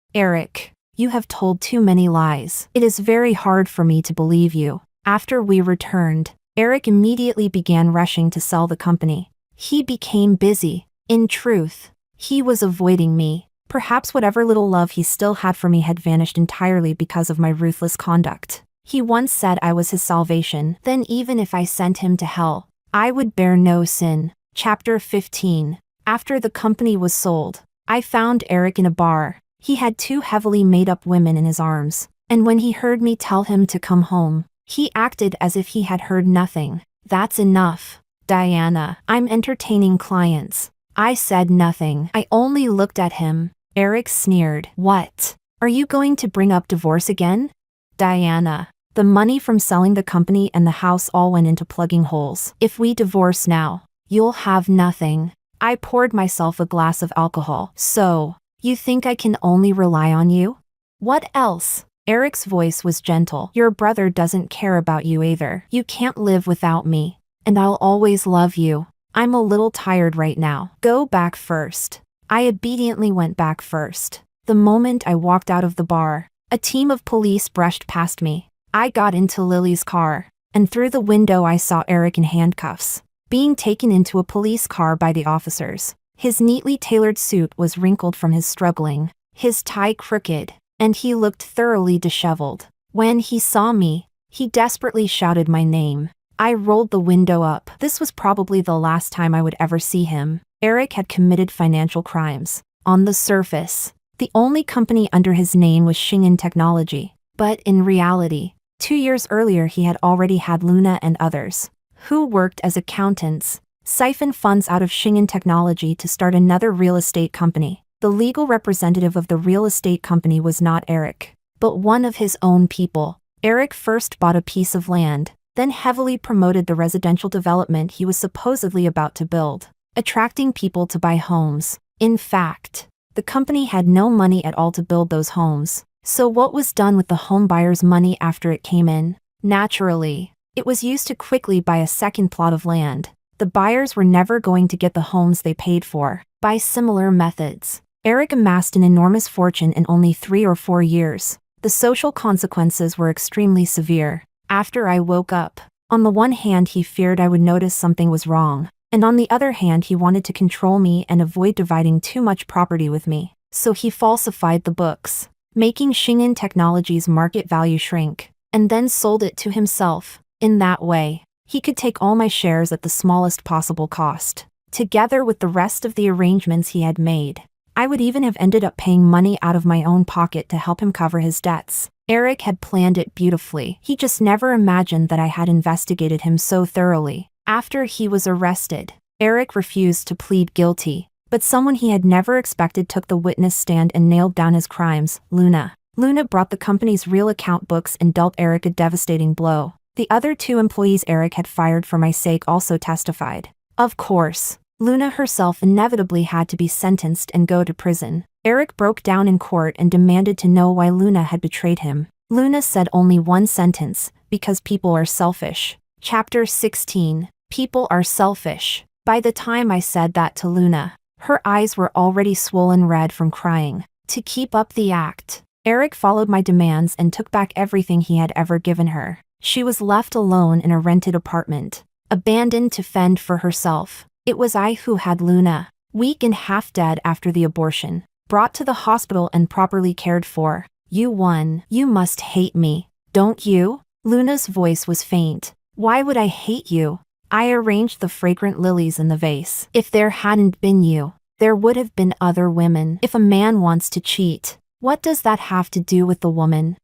you have told too many lies. It is very hard for me to believe you. After we returned, Eric immediately began rushing to sell the company. He became busy. In truth, he was avoiding me. Perhaps whatever little love he still had for me had vanished entirely because of my ruthless conduct. He once said I was his salvation. Then even if I sent him to hell, I would bear no sin. Chapter 15. After the company was sold, I found Eric in a bar. He had 2 heavily made-up women in his arms, and when he heard me tell him to come home, he acted as if he had heard nothing. That's enough. Diana, I'm entertaining clients. I said nothing. I only looked at him. Eric sneered. What? Are you going to bring up divorce again? Diana, the money from selling the company and the house all went into plugging holes. If we divorce now, you'll have nothing. I poured myself a glass of alcohol. So, you think I can only rely on you? What else? Eric's voice was gentle. Your brother doesn't care about you either. You can't live without me, and I'll always love you. I'm a little tired right now. Go back first. I obediently went back first. The moment I walked out of the bar, a team of police brushed past me. I got into Lily's car, and through the window I saw Eric in handcuffs, being taken into a police car by the officers. His neatly tailored suit was wrinkled from his struggling, his tie crooked, and he looked thoroughly disheveled. When he saw me, he desperately shouted my name. I rolled the window up. This was probably the last time I would ever see him. Eric had committed financial crimes. On the surface, the only company under his name was Shingen Technology. But in reality, 2 years earlier he had already had Luna and others, who worked as accountants, siphon funds out of Shingen Technology to start another real estate company. The legal representative of the real estate company was not Eric, but one of his own people. Eric first bought a piece of land, then heavily promoted the residential development he was supposedly about to build, attracting people to buy homes. In fact, the company had no money at all to build those homes. So what was done with the home buyers' money after it came in? Naturally, it was used to quickly buy a second plot of land. The buyers were never going to get the homes they paid for. By similar methods, Eric amassed an enormous fortune in only 3 or 4 years. The social consequences were extremely severe. After I woke up, on the one hand he feared I would notice something was wrong, and on the other hand he wanted to control me and avoid dividing too much property with me. So he falsified the books, making Shingen Technology's market value shrink, and then sold it to himself. In that way, he could take all my shares at the smallest possible cost. Together with the rest of the arrangements he had made, I would even have ended up paying money out of my own pocket to help him cover his debts. Eric had planned it beautifully. He just never imagined that I had investigated him so thoroughly. After he was arrested, Eric refused to plead guilty, but someone he had never expected took the witness stand and nailed down his crimes, Luna. Luna brought the company's real account books and dealt Eric a devastating blow. The other 2 employees Eric had fired for my sake also testified. Of course, Luna herself inevitably had to be sentenced and go to prison. Eric broke down in court and demanded to know why Luna had betrayed him. Luna said only one sentence: because people are selfish. Chapter 16. People are selfish. By the time I said that to Luna, her eyes were already swollen red from crying. To keep up the act, Eric followed my demands and took back everything he had ever given her. She was left alone in a rented apartment, abandoned to fend for herself. It was I who had Luna, weak and half dead after the abortion, brought to the hospital and properly cared for. You won. You must hate me, don't you? Luna's voice was faint. Why would I hate you? I arranged the fragrant lilies in the vase. If there hadn't been you, there would have been other women. If a man wants to cheat, what does that have to do with the woman?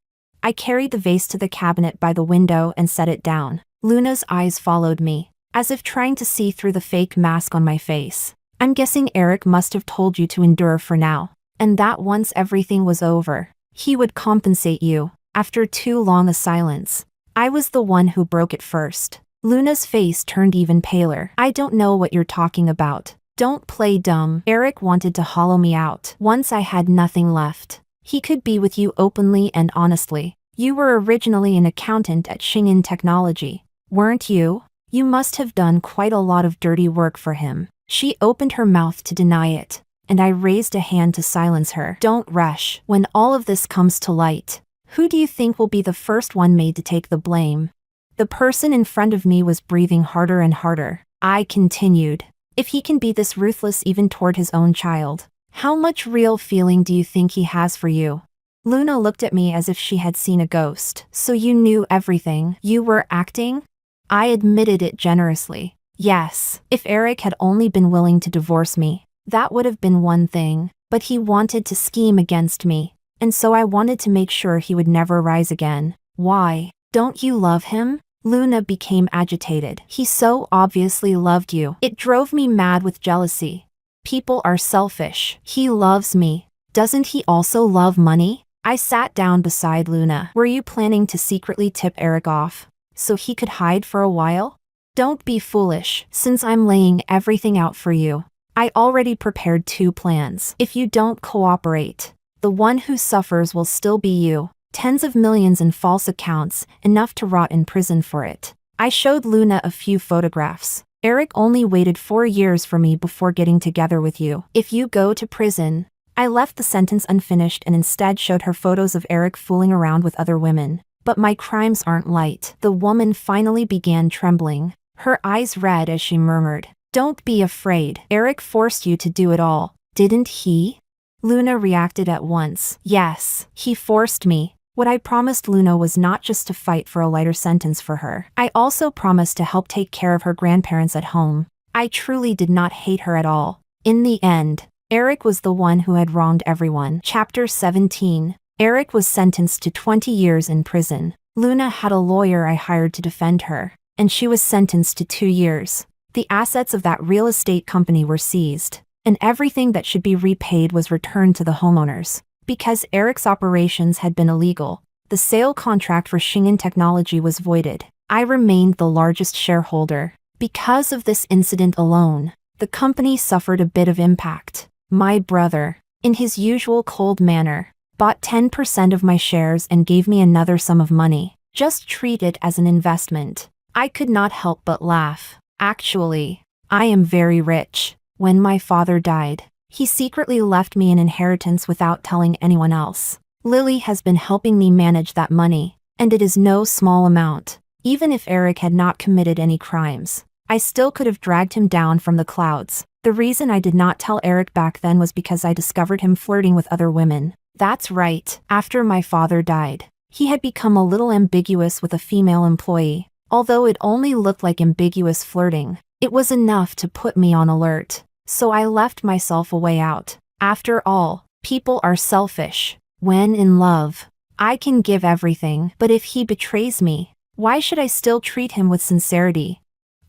I carried the vase to the cabinet by the window and set it down. Luna's eyes followed me, as if trying to see through the fake mask on my face. I'm guessing Eric must have told you to endure for now, and that once everything was over, he would compensate you. After too long a silence, I was the one who broke it first. Luna's face turned even paler. I don't know what you're talking about. Don't play dumb. Eric wanted to hollow me out. Once I had nothing left, he could be with you openly and honestly. You were originally an accountant at Shingen Technology, weren't you? You must have done quite a lot of dirty work for him. She opened her mouth to deny it, and I raised a hand to silence her. Don't rush. When all of this comes to light, who do you think will be the first one made to take the blame? The person in front of me was breathing harder and harder. I continued. If he can be this ruthless even toward his own child, how much real feeling do you think he has for you? Luna looked at me as if she had seen a ghost. So you knew everything? You were acting? I admitted it generously. Yes, if Eric had only been willing to divorce me, that would have been one thing, but he wanted to scheme against me, and so I wanted to make sure he would never rise again. Why? Don't you love him? Luna became agitated. He so obviously loved you. It drove me mad with jealousy. People are selfish. He loves me. Doesn't he also love money? I sat down beside Luna. Were you planning to secretly tip Eric off, so he could hide for a while? Don't be foolish, since I'm laying everything out for you. I already prepared 2 plans. If you don't cooperate, the one who suffers will still be you. Tens of millions in false accounts, enough to rot in prison for it. I showed Luna a few photographs. Eric only waited 4 years for me before getting together with you. If you go to prison, I left the sentence unfinished and instead showed her photos of Eric fooling around with other women. But my crimes aren't light. The woman finally began trembling, her eyes red as she murmured, "Don't be afraid. Eric forced you to do it all, didn't he?" Luna reacted at once. "Yes, he forced me." What I promised Luna was not just to fight for a lighter sentence for her. I also promised to help take care of her grandparents at home. I truly did not hate her at all. In the end, Eric was the one who had wronged everyone. Chapter 17. Eric was sentenced to 20 years in prison. Luna had a lawyer I hired to defend her, and she was sentenced to 2 years. The assets of that real estate company were seized, and everything that should be repaid was returned to the homeowners. Because Eric's operations had been illegal, the sale contract for Shingen Technology was voided. I remained the largest shareholder. Because of this incident alone, the company suffered a bit of impact. My brother, in his usual cold manner, bought 10% of my shares and gave me another sum of money. Just treat it as an investment. I could not help but laugh. Actually, I am very rich. When my father died, he secretly left me an inheritance without telling anyone else. Lily has been helping me manage that money, and it is no small amount. Even if Eric had not committed any crimes, I still could have dragged him down from the clouds. The reason I did not tell Eric back then was because I discovered him flirting with other women. That's right, after my father died, he had become a little ambiguous with a female employee. Although it only looked like ambiguous flirting, it was enough to put me on alert. So I left myself a way out. After all, people are selfish. When in love, I can give everything, but if he betrays me, why should I still treat him with sincerity?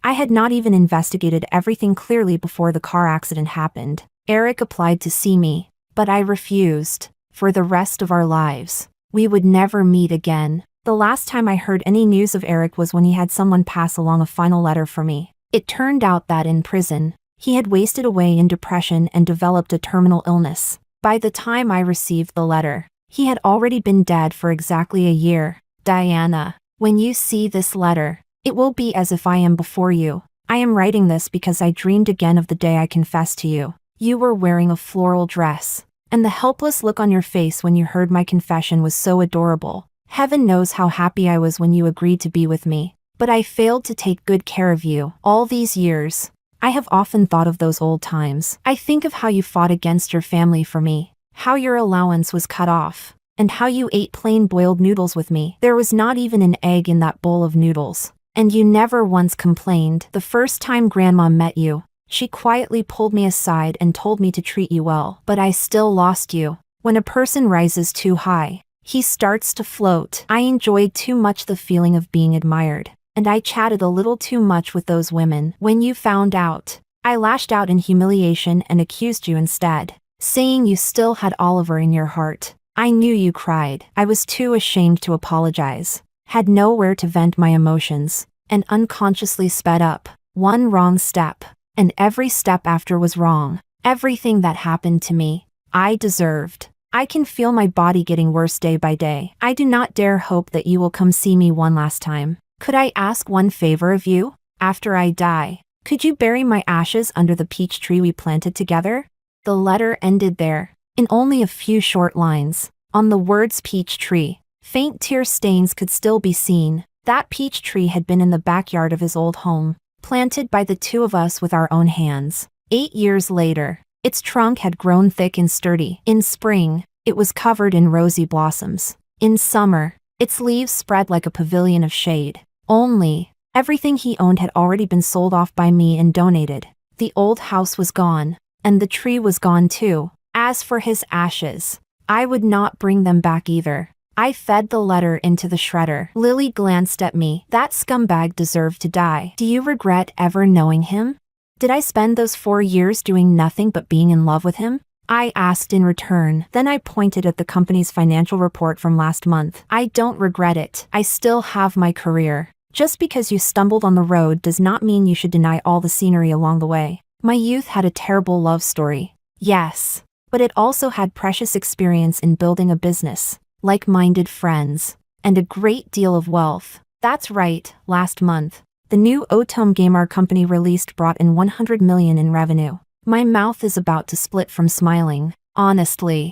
I had not even investigated everything clearly before the car accident happened. Eric applied to see me, but I refused. For the rest of our lives, we would never meet again. The last time I heard any news of Eric was when he had someone pass along a final letter for me. It turned out that in prison, he had wasted away in depression and developed a terminal illness. By the time I received the letter, he had already been dead for exactly a year. Diana, when you see this letter, it will be as if I am before you. I am writing this because I dreamed again of the day I confessed to you. You were wearing a floral dress, and the helpless look on your face when you heard my confession was so adorable. Heaven knows how happy I was when you agreed to be with me. But I failed to take good care of you all these years. I have often thought of those old times. I think of how you fought against your family for me, how your allowance was cut off, and how you ate plain boiled noodles with me. There was not even an egg in that bowl of noodles. And you never once complained. The first time Grandma met you, she quietly pulled me aside and told me to treat you well. But I still lost you. When a person rises too high, he starts to float. I enjoyed too much the feeling of being admired, and I chatted a little too much with those women. When you found out, I lashed out in humiliation and accused you instead, saying you still had Oliver in your heart. I knew you cried. I was too ashamed to apologize, had nowhere to vent my emotions, and unconsciously sped up. One wrong step, and every step after was wrong. Everything that happened to me, I deserved. I can feel my body getting worse day by day. I do not dare hope that you will come see me one last time. Could I ask one favor of you? After I die, could you bury my ashes under the peach tree we planted together? The letter ended there, in only a few short lines. On the words peach tree, faint tear stains could still be seen. That peach tree had been in the backyard of his old home, planted by the two of us with our own hands. 8 years later, its trunk had grown thick and sturdy. In spring, it was covered in rosy blossoms. In summer, its leaves spread like a pavilion of shade. Only, everything he owned had already been sold off by me and donated. The old house was gone, and the tree was gone too. As for his ashes, I would not bring them back either. I fed the letter into the shredder. Lily glanced at me. That scumbag deserved to die. Do you regret ever knowing him? Did I spend those 4 years doing nothing but being in love with him? I asked in return. Then I pointed at the company's financial report from last month. I don't regret it. I still have my career. Just because you stumbled on the road does not mean you should deny all the scenery along the way. My youth had a terrible love story. Yes, but it also had precious experience in building a business, like-minded friends, and a great deal of wealth. That's right, last month, the new Otome game our company released brought in $100 million in revenue. My mouth is about to split from smiling. Honestly,